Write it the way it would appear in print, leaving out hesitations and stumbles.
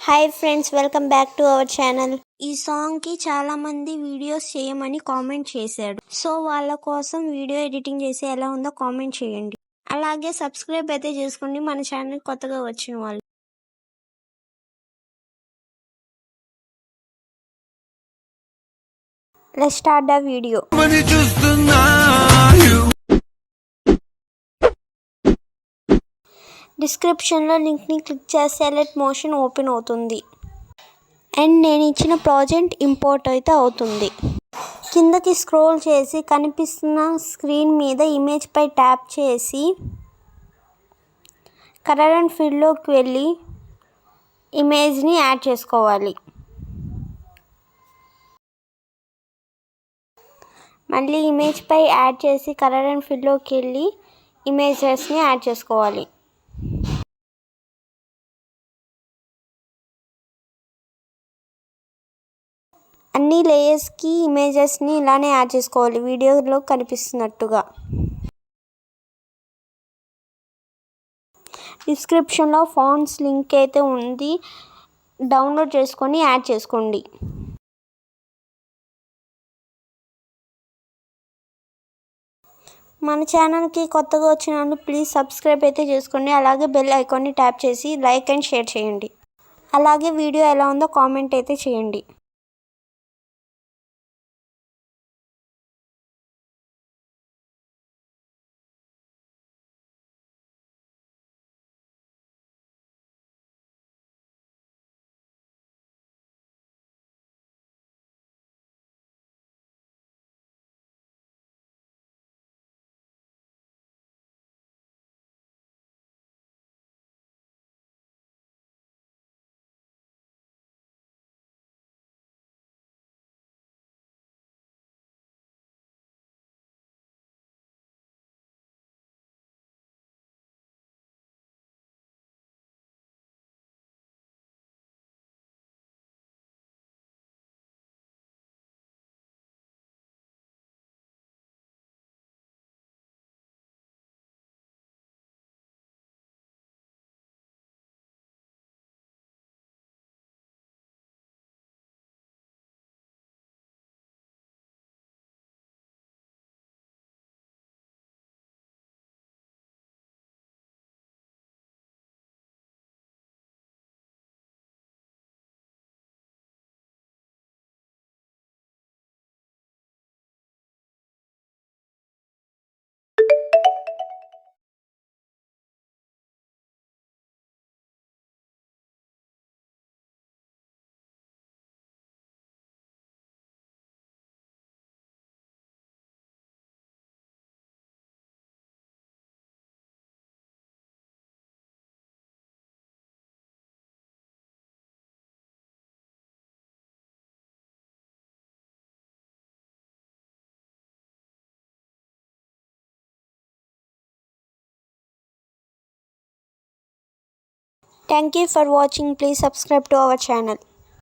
Hi friends, welcome back to our channel. ఈ song కి చాలా మంది వీడియోస్ చేయమని కామెంట్ చేశాడు. సో వాళ్ళ కోసం వీడియో ఎడిటింగ్ చేసి ఎలా ఉందో కామెంట్ చేయండి. అలాగే సబ్స్క్రైబ్ అయితే చేసుకోండి మన ఛానల్ కొత్తగా వచ్చిన వాళ్ళు. Let's start the video. డిస్క్రిప్షన్లో లింక్ని క్లిక్ చేస్తే ఎలర్ట్ మోషన్ ఓపెన్ అవుతుంది అండ్ నేను ఇచ్చిన ప్రాజెక్ట్ ఇంపోర్ట్ అయితే అవుతుంది. కిందకి స్క్రోల్ చేసి కనిపిస్తున్న స్క్రీన్ మీద ఇమేజ్ పై ట్యాప్ చేసి కలర్ అండ్ ఫీల్డ్లోకి వెళ్ళి ఇమేజ్ని యాడ్ చేసుకోవాలి. మళ్ళీ ఇమేజ్ పై యాడ్ చేసి కలర్ అండ్ ఫీల్డ్లోకి వెళ్ళి ఇమేజెస్ని యాడ్ చేసుకోవాలి. అన్ని లేయర్స్కి ఇమేజెస్ని ఇలానే యాడ్ చేసుకోవాలి వీడియోలో కనిపిస్తున్నట్టుగా. డిస్క్రిప్షన్లో ఫాంట్స్ లింక్ అయితే ఉంది, డౌన్లోడ్ చేసుకొని యాడ్ చేసుకోండి. మన ఛానల్కి కొత్తగా వచ్చిన వాళ్ళు ప్లీజ్ సబ్స్క్రైబ్ అయితే చేసుకోండి. అలాగే బెల్ ఐకాన్ని ట్యాప్ చేసి లైక్ అండ్ షేర్ చేయండి. అలాగే వీడియో ఎలా ఉందో కామెంట్ అయితే చేయండి. Thank you for watching. Please subscribe to our channel.